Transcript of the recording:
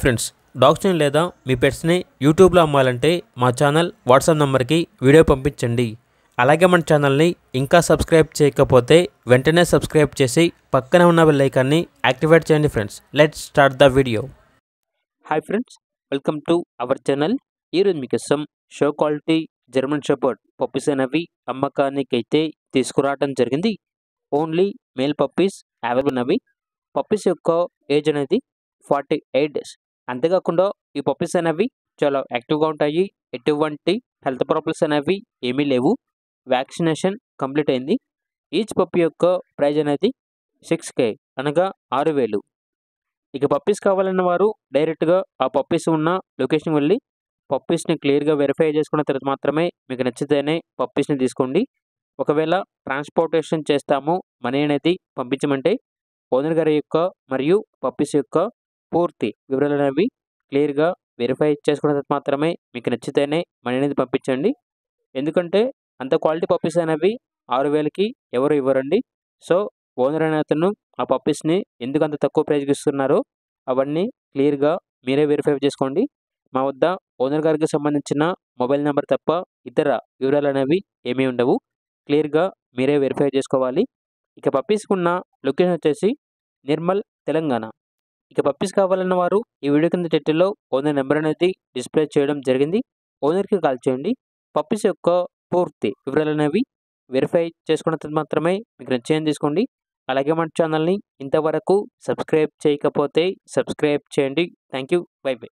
Friends, డాగ్స్ని లేదా మీ పెట్స్ని యూట్యూబ్లో అమ్మాలంటే మా ఛానల్ వాట్సాప్ నెంబర్కి వీడియో పంపించండి. అలాగే మన ఛానల్ని ఇంకా సబ్స్క్రైబ్ చేయకపోతే వెంటనే సబ్స్క్రైబ్ చేసి పక్కనే ఉన్న బెల్ ఐకాన్ని యాక్టివేట్ చేయండి. Friends, let's start the video. Hi friends, welcome to our channel. ఈరోజు మీకోసం show quality German shepherd puppies అనేవి అమ్మకానికైతే తీసుకురావడం జరిగింది. ఓన్లీ మేల్ పప్పీస్ అవైలబుల్ ఉన్నవి. పప్పీస్ యొక్క ఏజ్ అనేది 48 డేస్. అంతేకాకుండా ఈ పప్పీస్ అనేవి చాలా యాక్టివ్గా ఉంటాయి. ఎటువంటి హెల్త్ ప్రాబ్లమ్స్ అనేవి ఏమీ లేవు. వ్యాక్సినేషన్ కంప్లీట్ అయింది. ఈచ్ పప్పీ యొక్క ప్రైజ్ అనేది 6K అనగా 6,000. ఇక పప్పీస్ కావాలన్న వారు డైరెక్ట్గా ఆ పప్పీస్ ఉన్న లొకేషన్కి వెళ్ళి పప్పీస్ని క్లియర్గా వెరిఫై చేసుకున్న తర్వాత మాత్రమే మీకు నచ్చితేనే పప్పీస్ని తీసుకోండి. ఒకవేళ ట్రాన్స్పోర్టేషన్ చేస్తాము, మనీ అనేది పంపించమంటే ఓనర్ గారి యొక్క మరియు పప్పీస్ యొక్క పూర్తి వివరాలు అనేవి క్లియర్గా వెరిఫై చేసుకున్న తర్వాత మాత్రమే మీకు నచ్చితేనే మనీ అనేది పంపించండి. ఎందుకంటే అంత క్వాలిటీ పప్పీస్ అనేవి 6,000కి ఎవరు ఇవ్వరండి. సో ఓనర్ అనే అతను ఆ పప్పీస్ని ఎందుకు అంత తక్కువ ప్రైస్కి ఇస్తున్నారో అవన్నీ క్లియర్గా మీరే వెరిఫై చేసుకోండి. మా వద్ద ఓనర్ గారికి సంబంధించిన మొబైల్ నెంబర్ తప్ప ఇతర వివరాలు అనేవి ఏమీ ఉండవు. క్లియర్గా మీరే వెరిఫై చేసుకోవాలి. ఇక పప్పీస్కి ఉన్న లొకేషన్ వచ్చేసి నిర్మల్, తెలంగాణ. ఇక పప్పీస్ కావాలన్న వారు ఈ వీడియో కింద టైటిల్లో ఓనర్ నెంబర్ అనేది డిస్ప్లే చేయడం జరిగింది. ఓనర్కి కాల్ చేయండి. పప్పీస్ యొక్క పూర్తి వివరాలు అనేవి వెరిఫై చేసుకున్న తర్వాత మాత్రమే మీకు నచ్చేయని తీసుకోండి. అలాగే మన ఛానల్ని ఇంతవరకు సబ్స్క్రైబ్ చేయకపోతే సబ్స్క్రైబ్ చేయండి. Thank you. By by.